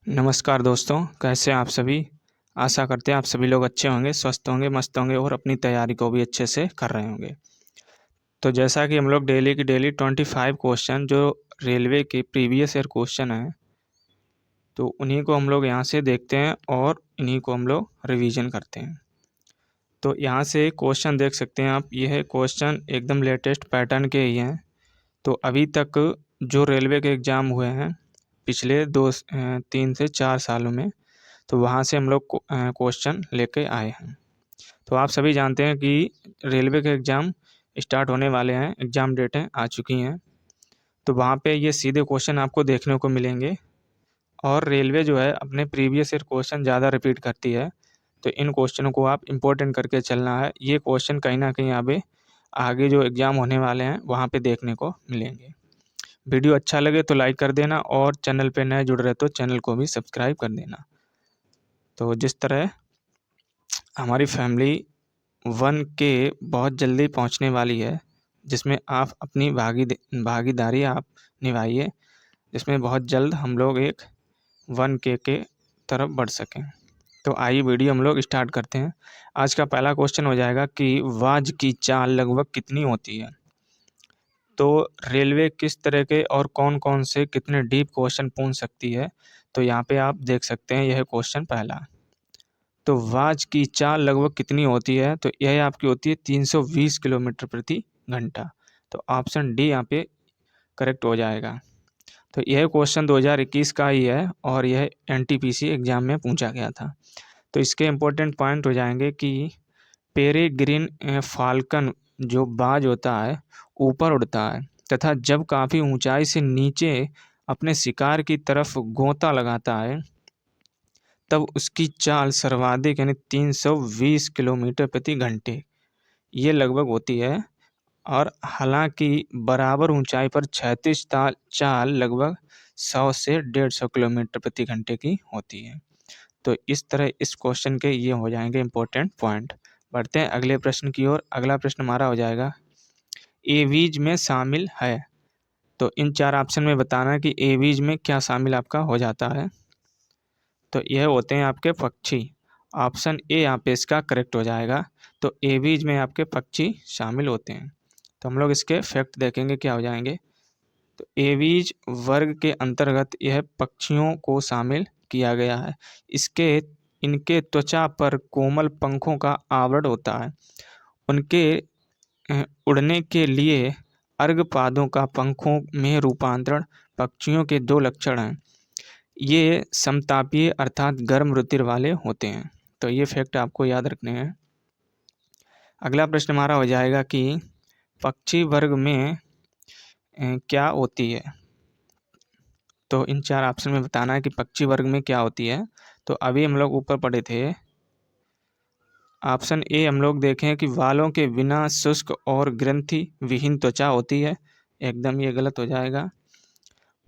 नमस्कार दोस्तों, कैसे हैं आप सभी। आशा करते हैं आप सभी लोग अच्छे होंगे, स्वस्थ होंगे, मस्त होंगे और अपनी तैयारी को भी अच्छे से कर रहे होंगे। तो जैसा कि हम लोग डेली की डेली 25 क्वेश्चन जो रेलवे के प्रीवियस ईयर क्वेश्चन हैं, तो उन्हीं को हम लोग यहाँ से देखते हैं और इन्हीं को हम लोग रिवीजन करते हैं। तो यहाँ से क्वेश्चन देख सकते हैं आप, ये है क्वेश्चन एकदम लेटेस्ट पैटर्न के ही हैं। तो अभी तक जो रेलवे के एग्ज़ाम हुए हैं पिछले 3 से 4 सालों में, तो वहाँ से हम लोग क्वेश्चन लेके आए हैं। तो आप सभी जानते हैं कि रेलवे के एग्ज़ाम स्टार्ट होने वाले हैं, एग्ज़ाम डेटें आ चुकी हैं। तो वहाँ पे ये सीधे क्वेश्चन आपको देखने को मिलेंगे और रेलवे जो है अपने प्रीवियस ईयर क्वेश्चन ज़्यादा रिपीट करती है। तो इन क्वेश्चनों को आप इम्पोर्टेंट करके चलना है। ये क्वेश्चन कहीं न कहीं आगे जो एग्ज़ाम होने वाले हैं वहाँ पे देखने को मिलेंगे। वीडियो अच्छा लगे तो लाइक कर देना और चैनल पे नए जुड़ रहे तो चैनल को भी सब्सक्राइब कर देना। तो जिस तरह हमारी फैमिली 1K बहुत जल्दी पहुंचने वाली है, जिसमें आप अपनी भागीदारी आप निभाइए, जिसमें बहुत जल्द हम लोग एक 1K के तरफ बढ़ सकें। तो आइए वीडियो हम लोग स्टार्ट करते हैं। आज का पहला क्वेश्चन हो जाएगा कि वाज की चाल लगभग कितनी होती है। तो रेलवे किस तरह के और कौन-कौन से कितने डीप क्वेश्चन पूछ सकती है, तो यहाँ पे आप देख सकते हैं, यह है क्वेश्चन पहला। तो वाज की चाल लगभग कितनी होती है, तो यह आपकी होती है 320 किलोमीटर प्रति घंटा। तो ऑप्शन डी यहाँ पे करेक्ट हो जाएगा। तो यह क्वेश्चन 2021 का ही है और यह एनटीपीसी एग्जाम में पूछा गया था। तो इसके इम्पोर्टेंट पॉइंट हो जाएंगे कि पेरेग्रिन फाल्कन जो बाज होता है ऊपर उड़ता है तथा जब काफ़ी ऊंचाई से नीचे अपने शिकार की तरफ गोता लगाता है, तब उसकी चाल सर्वाधिक यानी 320 किलोमीटर प्रति घंटे ये लगभग होती है। और हालांकि बराबर ऊंचाई पर क्षैतिज चाल लगभग 100 से 150 किलोमीटर प्रति घंटे की होती है। तो इस तरह इस क्वेश्चन के ये हो जाएंगे इम्पोर्टेंट पॉइंट। बढ़ते हैं अगले प्रश्न की ओर। अगला प्रश्न हमारा हो जाएगा एवीज में शामिल है। तो इन 4 ऑप्शन में बताना है कि एवीज में क्या शामिल आपका हो जाता है। तो यह होते हैं आपके पक्षी। ऑप्शन ए यहाँ पे इसका करेक्ट हो जाएगा। तो एवीज में आपके पक्षी शामिल होते हैं। तो हम लोग इसके फैक्ट देखेंगे क्या हो जाएंगे। तो एवीज वर्ग के अंतर्गत यह पक्षियों को शामिल किया गया है। इनके त्वचा पर कोमल पंखों का आवरण होता है। उनके उड़ने के लिए अर्धपादों का पंखों में रूपांतरण पक्षियों के 2 लक्षण हैं। ये समतापीय अर्थात गर्म रुधिर वाले होते हैं। तो ये फैक्ट आपको याद रखने हैं। अगला प्रश्न हमारा हो जाएगा कि पक्षी वर्ग में क्या होती है। तो इन 4 ऑप्शन में बताना है कि पक्षी वर्ग में क्या होती है। तो अभी हम लोग ऊपर पढ़े थे ऑप्शन ए, हम लोग देखें कि बालों के बिना शुष्क और ग्रंथि विहीन त्वचा होती है। एकदम ये गलत हो जाएगा।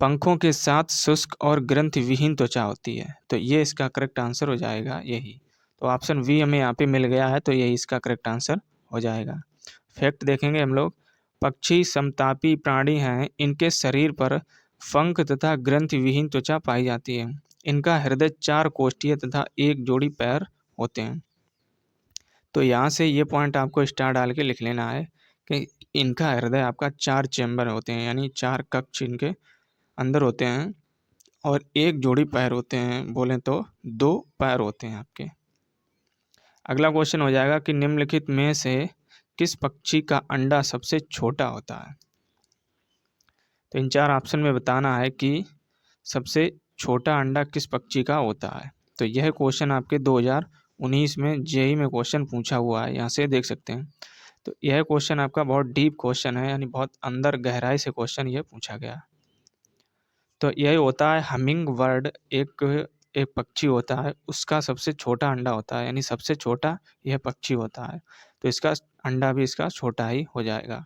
पंखों के साथ शुष्क और ग्रंथि विहीन त्वचा होती है। तो ये इसका करेक्ट आंसर हो जाएगा यही। तो ऑप्शन वी हमें यहाँ पे मिल गया है, तो यही इसका करेक्ट आंसर हो जाएगा। फैक्ट देखेंगे हम लोग। पक्षी समतापी प्राणी हैं। इनके शरीर पर पंख तथा ग्रंथि विहीन त्वचा पाई जाती है। इनका हृदय 4 कोष्ठीय तथा 1 जोड़ी पैर होते हैं। तो यहाँ से ये पॉइंट आपको स्टार डाल के लिख लेना है कि इनका हृदय आपका 4 चैम्बर होते हैं, यानी 4 कक्ष इनके अंदर होते हैं और 1 जोड़ी पैर होते हैं, बोलें तो 2 पैर होते हैं आपके। अगला क्वेश्चन हो जाएगा कि निम्नलिखित में से किस पक्षी का अंडा सबसे छोटा होता है। तो इन 4 ऑप्शन में बताना है कि सबसे छोटा अंडा किस पक्षी का होता है। तो यह क्वेश्चन आपके 2019 में जेईई में क्वेश्चन पूछा हुआ है, यहाँ से देख सकते हैं। तो यह क्वेश्चन आपका बहुत डीप क्वेश्चन है, यानी बहुत अंदर गहराई से क्वेश्चन यह पूछा गया। तो यह होता है हमिंग बर्ड, एक पक्षी होता है, उसका सबसे छोटा अंडा होता है, यानी सबसे छोटा यह पक्षी होता है। तो इसका अंडा भी इसका छोटा ही हो जाएगा।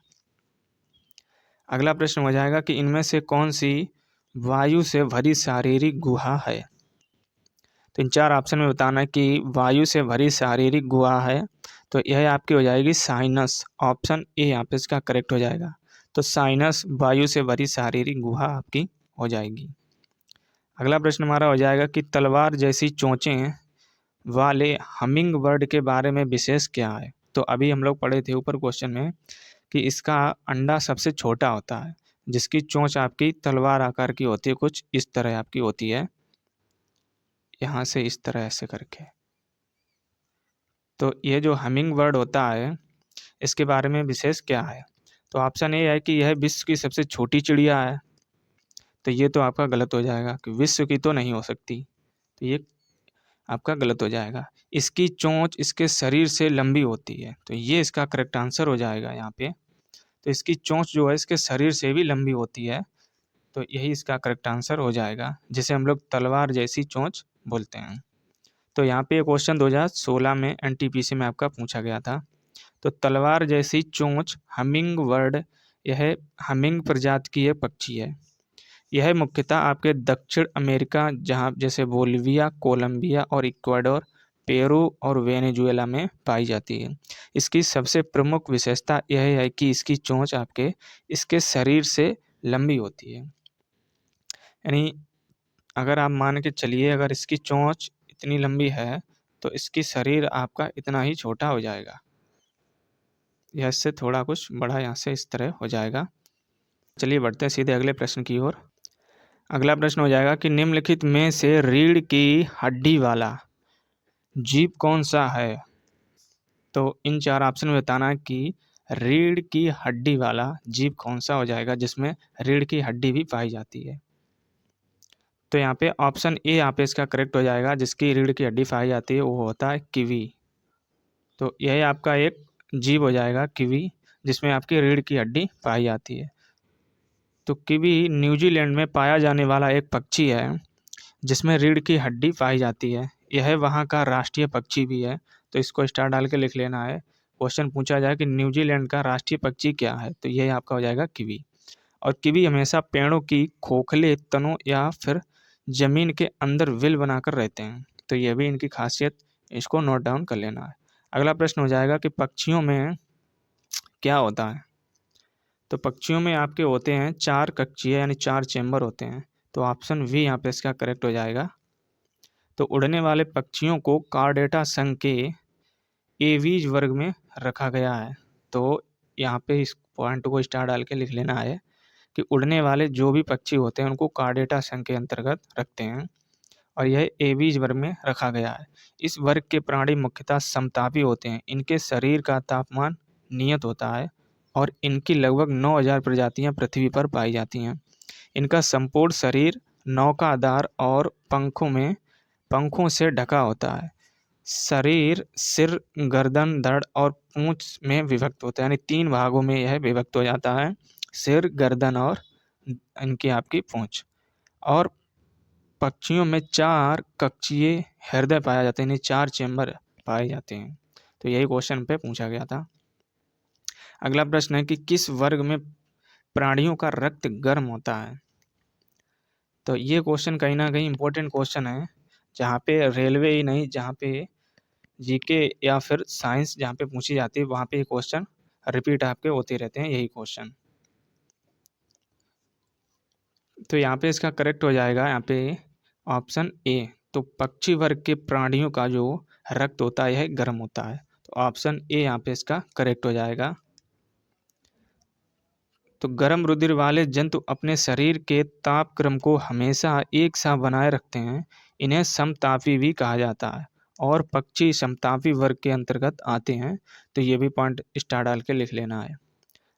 अगला प्रश्न हो जाएगा कि इनमें से कौन सी वायु से भरी शारीरिक गुहा है। तो इन 4 ऑप्शन में बताना है कि वायु से भरी शारीरिक गुहा है। तो यह आपकी हो जाएगी साइनस। ऑप्शन ए यहाँ पे इसका करेक्ट हो जाएगा। तो साइनस वायु से भरी शारीरिक गुहा आपकी हो जाएगी। अगला प्रश्न हमारा हो जाएगा कि तलवार जैसी चोंचें वाले हमिंग बर्ड के बारे में विशेष क्या है। तो अभी हम लोग पढ़े थे ऊपर क्वेश्चन में कि इसका अंडा सबसे छोटा होता है, जिसकी चोंच आपकी तलवार आकार की होती है, कुछ इस तरह आपकी होती है, यहाँ से इस तरह ऐसे करके। तो ये जो हमिंग बर्ड होता है इसके बारे में विशेष क्या है। तो ऑप्शन ए है कि यह विश्व की सबसे छोटी चिड़िया है। तो ये तो आपका गलत हो जाएगा कि विश्व की तो नहीं हो सकती, तो ये आपका गलत हो जाएगा। इसकी चोंच इसके शरीर से लंबी होती है, तो ये इसका करेक्ट आंसर हो जाएगा यहाँ पे। तो इसकी चोंच जो है इसके शरीर से भी लंबी होती है, तो यही इसका करेक्ट आंसर हो जाएगा, जिसे हम लोग तलवार जैसी चोंच बोलते हैं। तो यहाँ पे क्वेश्चन 2016 में एनटीपीसी में आपका पूछा गया था। तो तलवार जैसी चोंच हमिंग बर्ड, यह हमिंग प्रजाति की एक पक्षी है। यह मुख्यतः आपके दक्षिण अमेरिका, जहाँ जैसे बोलिविया, कोलंबिया और इक्वाडोर, पेरू और वेनेजुएला में पाई जाती है। इसकी सबसे प्रमुख विशेषता यह है कि इसकी चोंच आपके इसके शरीर से लंबी होती है। यानी अगर आप मान के चलिए अगर इसकी चोंच इतनी लंबी है तो इसकी शरीर आपका इतना ही छोटा हो जाएगा, यह इससे थोड़ा कुछ बड़ा यहाँ से इस तरह हो जाएगा। चलिए बढ़ते हैं सीधे अगले प्रश्न की ओर। अगला प्रश्न हो जाएगा कि निम्नलिखित में से रीढ़ की हड्डी वाला जीव कौन सा है। तो इन चार ऑप्शन में बताना है कि रीढ़ की हड्डी वाला जीव कौन सा हो जाएगा जिसमें रीढ़ की हड्डी भी पाई जाती है। तो यहाँ पे ऑप्शन ए यहाँ पे इसका करेक्ट हो जाएगा, जिसकी रीढ़ की हड्डी पाई जाती है वो होता है कीवी। तो यह आपका एक जीव हो जाएगा कीवी, जिसमें आपकी रीढ़ की हड्डी पाई जाती है। तो कीवी न्यूजीलैंड में पाया जाने वाला एक पक्षी है जिसमें रीढ़ की हड्डी पाई जाती है। यह वहाँ का राष्ट्रीय पक्षी भी है, तो इसको स्टार डाल के लिख लेना है। क्वेश्चन पूछा जाए कि न्यूजीलैंड का राष्ट्रीय पक्षी क्या है, तो यह आपका हो जाएगा कीवी। और कीवी हमेशा पेड़ों की खोखले तनों या फिर जमीन के अंदर विल बनाकर रहते हैं, तो यह भी इनकी खासियत, इसको नोट डाउन कर लेना है। अगला प्रश्न हो जाएगा कि पक्षियों में क्या होता है। तो पक्षियों में आपके होते हैं 4 कक्षीय यानी 4 चेंबर होते हैं। तो ऑप्शन वी यहाँ पे इसका करेक्ट हो जाएगा। तो उड़ने वाले पक्षियों को कार्डेटा संघ के एवीज वर्ग में रखा गया है। तो यहाँ पे इस पॉइंट को स्टार डाल के लिख लेना है कि उड़ने वाले जो भी पक्षी होते हैं उनको कार्डेटा संघ के अंतर्गत रखते हैं और यह एवीज वर्ग में रखा गया है। इस वर्ग के प्राणी मुख्यतः समतापी होते हैं। इनके शरीर का तापमान नियत होता है और इनकी लगभग 9000 प्रजातियां पृथ्वी पर पाई जाती हैं। इनका संपूर्ण शरीर नौकादार और पंखों से ढका होता है। शरीर सिर, गर्दन, धड़ और पूंछ में विभक्त होता है, यानी 3 भागों में यह विभक्त हो जाता है, सिर, गर्दन और इनकी आपकी पूंछ। और पक्षियों में 4 कक्षीय हृदय पाया जाते हैं, यानी 4 चेंबर पाए जाते हैं। तो यही क्वेश्चन पे पूछा गया था। अगला प्रश्न है कि किस वर्ग में प्राणियों का रक्त गर्म होता है। तो ये क्वेश्चन कहीं ना कहीं इंपॉर्टेंट क्वेश्चन है, जहाँ पे रेलवे ही नहीं, जहाँ पे जीके या फिर साइंस जहाँ पे पूछी जाती है वहाँ पे ये क्वेश्चन रिपीट आपके होते रहते हैं, यही क्वेश्चन। तो यहाँ पे इसका करेक्ट हो जाएगा यहाँ पे ऑप्शन ए। तो पक्षी वर्ग के प्राणियों का जो रक्त होता है यह गर्म होता है, तो ऑप्शन ए यहाँ पे इसका करेक्ट हो जाएगा। तो गर्म रुधिर वाले जंतु अपने शरीर के तापक्रम को हमेशा एक सा बनाए रखते हैं, इन्हें समतापी भी कहा जाता है और पक्षी समतापी वर्ग के अंतर्गत आते हैं। तो ये भी पॉइंट स्टार डाल के लिख लेना है।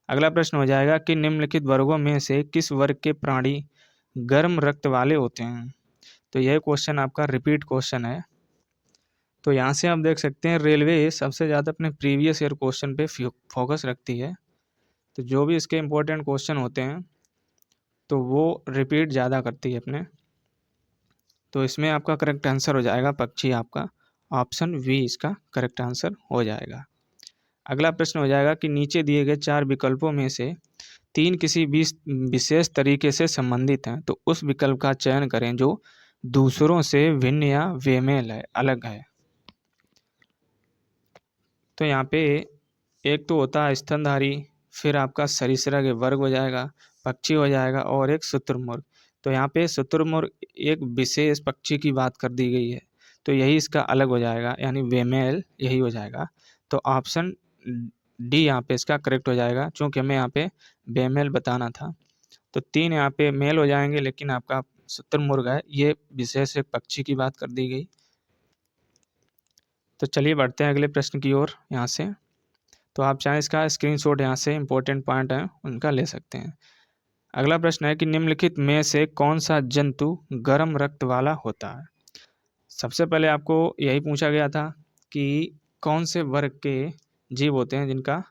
अगला प्रश्न हो जाएगा कि निम्नलिखित वर्गों में से किस वर्ग के प्राणी गर्म रक्त वाले होते हैं। तो यह क्वेश्चन आपका रिपीट क्वेश्चन है। तो यहाँ से आप देख सकते हैं रेलवे सबसे ज़्यादा अपने प्रीवियस ईयर क्वेश्चन पे फोकस रखती है, तो जो भी इसके इम्पोर्टेंट क्वेश्चन होते हैं तो वो रिपीट ज़्यादा करती है अपने। तो इसमें आपका करेक्ट आंसर हो जाएगा पक्षी, आपका ऑप्शन वी इसका करेक्ट आंसर हो जाएगा। अगला प्रश्न हो जाएगा कि नीचे दिए गए 4 विकल्पों में से 3 किसी भी विशेष तरीके से संबंधित हैं, तो उस विकल्प का चयन करें जो दूसरों से भिन्न या बेमेल है, अलग है। तो यहाँ पे एक तो होता है स्तनधारी, फिर आपका सरीसृप के वर्ग हो जाएगा, पक्षी हो जाएगा और एक शुतुरमुर्ग। तो यहाँ पे शुतुरमुर्ग एक विशेष पक्षी की बात कर दी गई है, तो यही इसका अलग हो जाएगा, यानी वेमेल यही हो जाएगा। तो ऑप्शन डी यहाँ पे इसका करेक्ट हो जाएगा, चूँकि हमें यहाँ पे वेमेल बताना था। तो 3 यहाँ पे मेल हो जाएंगे, लेकिन आपका शुतुरमुर्ग है, ये विशेष एक पक्षी की बात कर दी गई। तो चलिए बढ़ते हैं अगले प्रश्न की ओर यहाँ से। तो आप चाहें इसका स्क्रीनशॉट यहाँ से इम्पोर्टेंट पॉइंट हैं उनका ले सकते हैं। अगला प्रश्न है कि निम्नलिखित में से कौन सा जंतु गर्म रक्त वाला होता है। सबसे पहले आपको यही पूछा गया था कि कौन से वर्ग के जीव होते हैं जिनका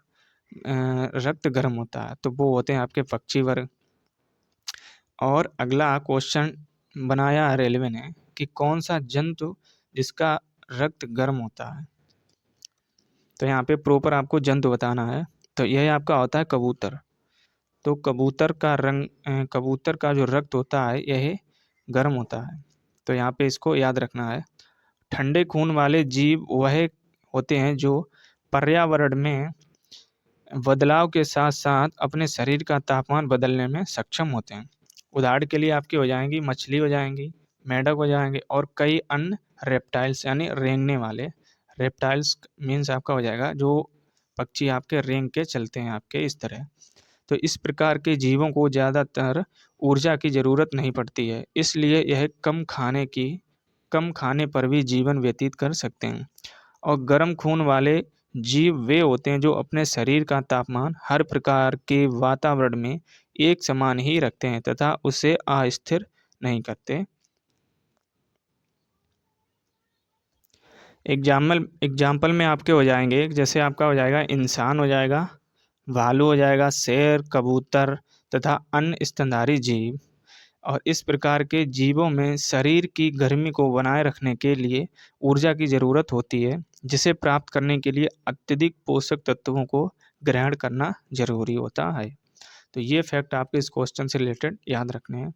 रक्त गर्म होता है, तो वो होते हैं आपके पक्षी वर्ग। और अगला क्वेश्चन बनाया है रेलवे ने कि कौन सा जंतु जिसका रक्त गर्म होता है, तो यहाँ पे प्रॉपर आपको जंतु बताना है। तो यह आपका होता है कबूतर। तो कबूतर का जो रक्त होता है यह गर्म होता है, तो यहाँ पे इसको याद रखना है। ठंडे खून वाले जीव वह होते हैं जो पर्यावरण में बदलाव के साथ साथ अपने शरीर का तापमान बदलने में सक्षम होते हैं। उदाहरण के लिए आपकी हो जाएंगी मछली, हो जाएंगी मेंढक, हो जाएंगे और कई अन्य रेप्टाइल्स, यानी रेंगने वाले। रेप्टाइल्स मीन्स आपका हो जाएगा जो पक्षी आपके रेंग के चलते हैं आपके इस तरह। तो इस प्रकार के जीवों को ज़्यादातर ऊर्जा की ज़रूरत नहीं पड़ती है, इसलिए यह कम खाने पर भी जीवन व्यतीत कर सकते हैं। और गर्म खून वाले जीव वे होते हैं जो अपने शरीर का तापमान हर प्रकार के वातावरण में एक समान ही रखते हैं तथा उसे अस्थिर नहीं करते। एग्जाम्पल में आपके हो जाएंगे, जैसे आपका हो जाएगा इंसान, हो जाएगा भालू, हो जाएगा शेर, कबूतर तथा अन्य स्तनधारी जीव। और इस प्रकार के जीवों में शरीर की गर्मी को बनाए रखने के लिए ऊर्जा की ज़रूरत होती है, जिसे प्राप्त करने के लिए अत्यधिक पोषक तत्वों को ग्रहण करना जरूरी होता है। तो ये फैक्ट आपके इस क्वेश्चन से रिलेटेड याद रखने हैं।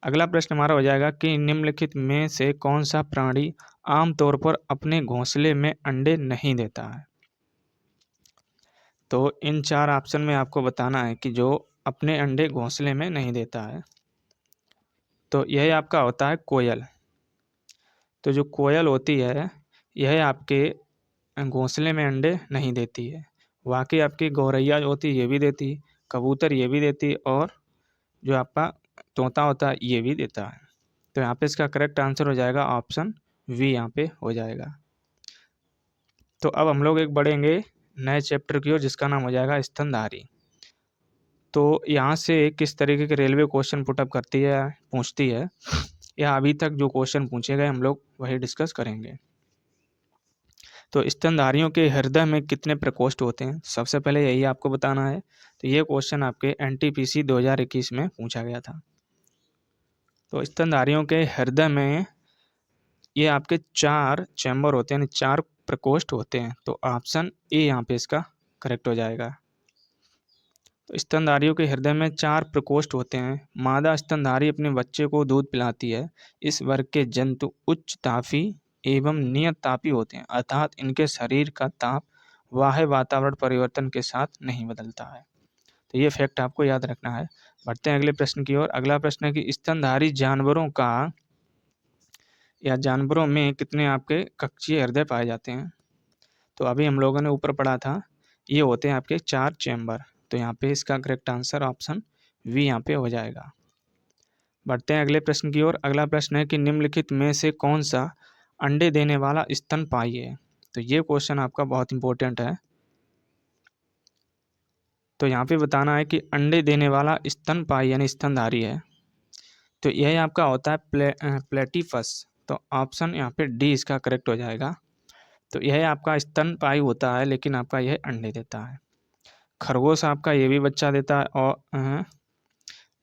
अगला प्रश्न हमारा हो जाएगा कि निम्नलिखित में से कौन सा प्राणी आमतौर पर अपने घोंसले में अंडे नहीं देता है। तो इन 4 ऑप्शन में आपको बताना है कि जो अपने अंडे घोंसले में नहीं देता है, तो यह आपका होता है कोयल। तो जो कोयल होती है यह आपके घोंसले में अंडे नहीं देती है। बाकी आपकी गौरैया जो होती है ये भी देती है, कबूतर ये भी देती है, और जो आपका तोता होता है ये भी देता है। तो यहाँ पे इसका करेक्ट आंसर हो जाएगा ऑप्शन वी, यहाँ पे हो जाएगा। तो अब हम लोग एक बढ़ेंगे नए चैप्टर की ओर, जिसका नाम हो जाएगा स्तनधारी। तो यहाँ से किस तरीके के रेलवे क्वेश्चन पुटअप करती है, पूछती है, या अभी तक जो क्वेश्चन पूछे गए हम लोग वही डिस्कस करेंगे। तो स्तनधारियों के हृदय में कितने प्रकोष्ठ होते हैं, सबसे पहले यही आपको बताना है। तो ये क्वेश्चन आपके NTPC 2021 में पूछा गया था। तो स्तनधारियों के हृदय में ये आपके 4 चैम्बर होते हैं, 4 प्रकोष्ठ होते हैं। तो ऑप्शन ए यहाँ पे इसका करेक्ट हो जाएगा। तो स्तनधारियों के हृदय में 4 प्रकोष्ठ होते हैं। मादा स्तनधारी अपने बच्चे को दूध पिलाती है। इस वर्ग के जंतु उच्च तापी एवं नियत तापी होते हैं, अर्थात इनके शरीर का ताप बाह्य वातावरण परिवर्तन के साथ नहीं बदलता है। तो ये फैक्ट आपको याद रखना है। बढ़ते हैं अगले प्रश्न की ओर। अगला प्रश्न है कि स्तनधारी जानवरों में कितने आपके कक्षीय हृदय पाए जाते हैं। तो अभी हम लोगों ने ऊपर पढ़ा था, ये होते हैं आपके 4 चैम्बर। तो यहाँ पे इसका करेक्ट आंसर ऑप्शन वी यहाँ पे हो जाएगा। बढ़ते हैं अगले प्रश्न की ओर। अगला प्रश्न है कि निम्नलिखित में से कौन सा अंडे देने वाला स्तनपायी है। तो ये क्वेश्चन आपका बहुत इंपॉर्टेंट है। तो यहाँ पे बताना है कि अंडे देने वाला स्तनपायी यानी स्तनधारी है, तो यह आपका होता है प्लेटिफस। तो ऑप्शन यहाँ पे डी इसका करेक्ट हो जाएगा। तो यह आपका स्तनपायी होता है, लेकिन आपका यह अंडे देता है। खरगोश आपका ये भी बच्चा देता है, और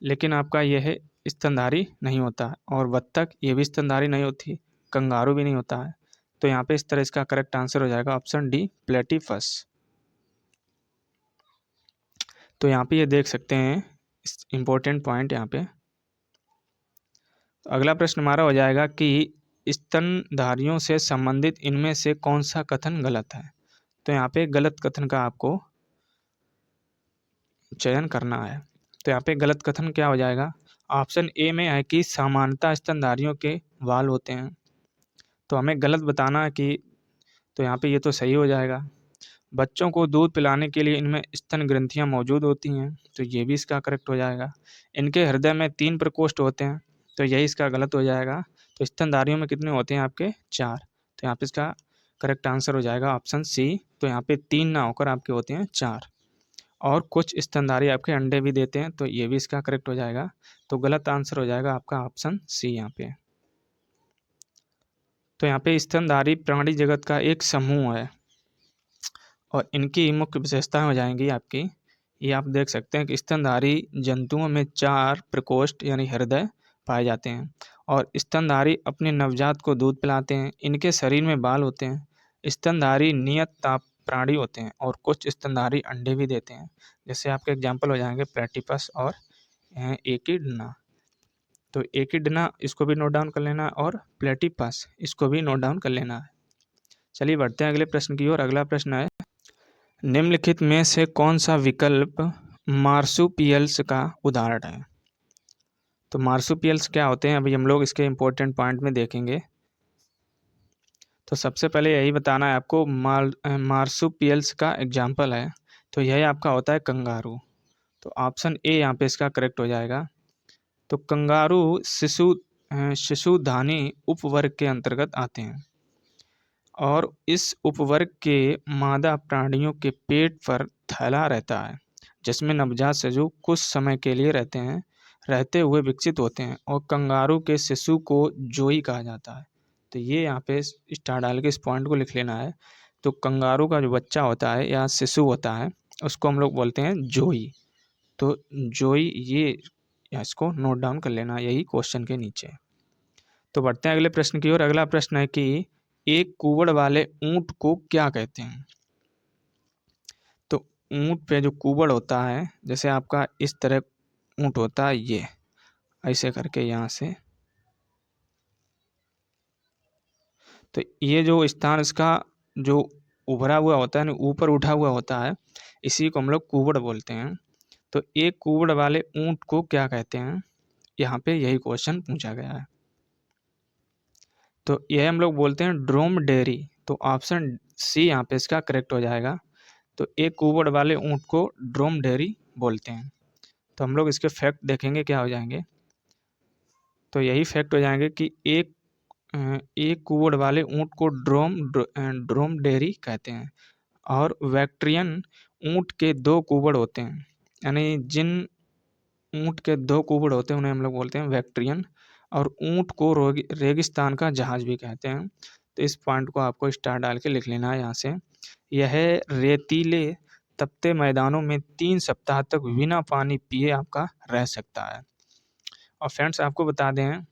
लेकिन आपका यह स्तनधारी नहीं होता है। और बत्तख ये भी स्तनधारी नहीं होती, कंगारू भी नहीं होता है। तो यहाँ पे इस तरह इसका करेक्ट आंसर हो जाएगा ऑप्शन डी, प्लेटिफस। तो यहाँ पे ये देख सकते हैं इम्पोर्टेंट पॉइंट यहाँ पे। अगला प्रश्न हमारा हो जाएगा कि स्तनधारियों से संबंधित इनमें से कौन सा कथन गलत है। तो यहाँ पे गलत कथन का आपको चयन करना है। तो यहाँ पे गलत कथन क्या हो जाएगा, ऑप्शन ए में है कि सामान्यतः स्तनधारियों के बाल होते हैं, तो हमें गलत बताना है कि, तो यहाँ पे ये तो सही हो जाएगा। बच्चों को दूध पिलाने के लिए इनमें स्तन ग्रंथियाँ मौजूद होती हैं, तो ये भी इसका करेक्ट हो जाएगा। इनके हृदय में 3 प्रकोष्ठ होते हैं, तो यही इसका गलत हो जाएगा। तो स्तनधारियों में कितने होते हैं आपके? 4। तो यहाँ पे इसका करेक्ट आंसर हो जाएगा ऑप्शन सी। तो यहाँ पे 3 ना होकर आपके होते हैं 4। और कुछ स्तनधारी आपके अंडे भी देते हैं, तो ये भी इसका करेक्ट हो जाएगा। तो गलत आंसर हो जाएगा आपका ऑप्शन सी यहाँ पे। तो यहाँ पे स्तनधारी प्राणी जगत का एक समूह है और इनकी मुख्य विशेषताएं हो जाएंगी आपकी, ये आप देख सकते हैं कि स्तनधारी जंतुओं में 4 प्रकोष्ठ यानी हृदय पाए जाते हैं और स्तनधारी अपने नवजात को दूध पिलाते हैं। इनके शरीर में बाल होते हैं। स्तनधारी नियत ताप प्राणी होते हैं और कुछ स्तनधारी अंडे भी देते हैं। जैसे आपके एग्जाम्पल हो जाएंगे प्लेटिपस और एकिडना। तो एकिडना इसको भी नोट डाउन कर लेना है और प्लेटिपस इसको भी नोट डाउन कर लेना है। चलिए बढ़ते हैं अगले प्रश्न की ओर। अगला प्रश्न है, निम्नलिखित में से कौन सा विकल्प मार्सुपियल्स का उदाहरण है? तो मार्सुपियल्स क्या होते हैं, अभी हम लोग इसके इंपॉर्टेंट पॉइंट में देखेंगे। तो सबसे पहले यही बताना है आपको, मार्सुपियल्स का एग्जाम्पल है, तो यही आपका होता है कंगारू। तो ऑप्शन ए यहाँ पे इसका करेक्ट हो जाएगा। तो कंगारू शिशुधानी उपवर्ग के अंतर्गत आते हैं और इस उपवर्ग के मादा प्राणियों के पेट पर थैला रहता है जिसमें नवजात शिशु कुछ समय के लिए रहते हुए विकसित होते हैं और कंगारू के शिशु को जोई कहा जाता है। तो ये यहाँ पे स्टार डाल के इस पॉइंट को लिख लेना है। तो कंगारू का जो बच्चा होता है या शिशु होता है उसको हम लोग बोलते हैं जोई। तो जोई ये इसको नोट डाउन कर लेना यही क्वेश्चन के नीचे। तो बढ़ते हैं अगले प्रश्न की ओर। अगला प्रश्न है कि एक कुबड़ वाले ऊंट को क्या कहते हैं? तो ऊंट पे जो कुबड़ होता है, जैसे आपका इस तरह ऊंट होता है, ये ऐसे करके यहाँ से, तो ये जो स्थान इसका जो उभरा हुआ होता है ना, ऊपर उठा हुआ होता है, इसी को हम लोग कुबड़ बोलते हैं। तो एक कुबड़ वाले ऊंट को क्या कहते हैं? यहाँ पे यही क्वेश्चन पूछा गया है। तो यह हम लोग बोलते हैं ड्रोमडेरी। तो ऑप्शन सी यहाँ पे इसका करेक्ट हो जाएगा। तो एक कुबड़ वाले ऊंट को ड्रोमडेरी बोलते हैं। तो हम लोग इसके फैक्ट देखेंगे क्या हो जाएंगे। तो यही फैक्ट हो जाएंगे कि एक कुबड़ वाले ऊंट को ड्रोमडेरी कहते हैं और बैक्ट्रियन ऊंट के 2 कुबड़ होते हैं, यानी जिन ऊंट के 2 कुबड़ होते हैं उन्हें हम लोग बोलते हैं बैक्ट्रियन, और ऊंट को रेगिस्तान का जहाज भी कहते हैं। तो इस पॉइंट को आपको स्टार डाल के लिख लेना है यहाँ से। यह रेतीले तपते मैदानों में 3 सप्ताह तक बिना पानी पिए आपका रह सकता है। और फ्रेंड्स आपको बता दें,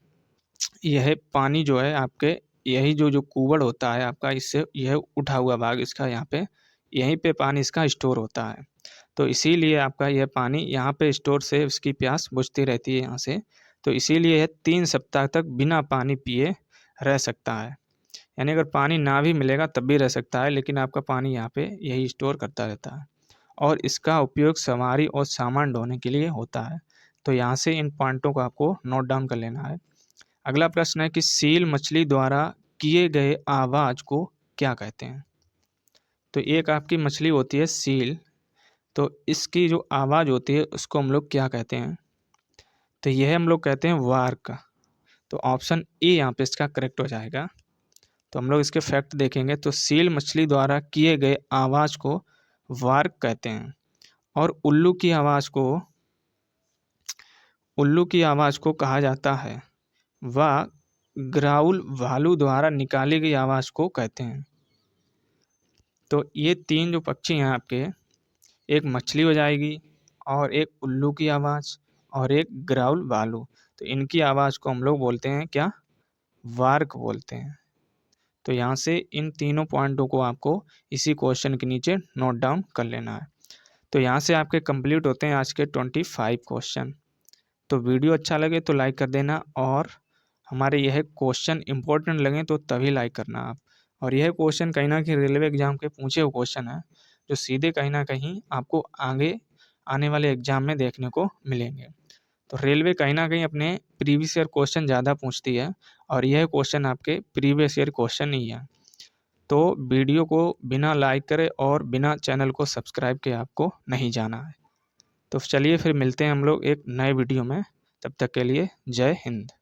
यह पानी जो है आपके यही जो कुबड़ होता है आपका, इससे यह उठा हुआ भाग इसका यहाँ पे, यहीं पे पानी इसका स्टोर होता है। तो इसीलिए आपका यह पानी यहाँ पे स्टोर से उसकी प्यास बुझती रहती है यहाँ से। तो इसीलिए यह 3 सप्ताह तक बिना पानी पिए रह सकता है। यानी अगर पानी ना भी मिलेगा तब भी रह सकता है, लेकिन आपका पानी यहाँ पे यही स्टोर करता रहता है और इसका उपयोग सवारी और सामान ढोने के लिए होता है। तो यहाँ से इन पॉइंटों को आपको नोट डाउन कर लेना है। अगला प्रश्न है कि सील मछली द्वारा किए गए आवाज को क्या कहते हैं? तो एक आपकी मछली होती है सील, तो इसकी जो आवाज़ होती है उसको हम लोग क्या कहते हैं? तो यह हम लोग कहते हैं वार्क। तो ऑप्शन ए यहाँ पे इसका करेक्ट हो जाएगा। तो हम लोग इसके फैक्ट देखेंगे तो सील मछली द्वारा किए गए आवाज़ को वार्क कहते हैं और उल्लू की आवाज़ को कहा जाता है व ग्राउल भालू द्वारा निकाली गई आवाज़ को कहते हैं। तो ये 3 जो पक्षी हैं आपके, एक मछली हो जाएगी और एक उल्लू की आवाज़ और एक ग्राउल भालू, तो इनकी आवाज़ को हम लोग बोलते हैं क्या? वार्क बोलते हैं। तो यहाँ से इन तीनों पॉइंटों को आपको इसी क्वेश्चन के नीचे नोट डाउन कर लेना है। तो यहाँ से आपके कंप्लीट होते हैं आज के 25 क्वेश्चन। तो वीडियो अच्छा लगे तो लाइक कर देना और हमारे यह क्वेश्चन इंपॉर्टेंट लगे तो तभी लाइक करना आप। और यह क्वेश्चन कहीं ना कहीं रेलवे एग्जाम के पूछे हुए क्वेश्चन है जो सीधे कहीं ना कहीं आपको आगे आने वाले एग्जाम में देखने को मिलेंगे। तो रेलवे कहीं ना कहीं अपने प्रीवियस ईयर क्वेश्चन ज़्यादा पूछती है और यह क्वेश्चन आपके प्रीवियस ईयर क्वेश्चन नहीं है। तो वीडियो को बिना लाइक करे और बिना चैनल को सब्सक्राइब के आपको नहीं जाना है। तो चलिए फिर मिलते हैं हम लोग एक नए वीडियो में, तब तक के लिए जय हिंद।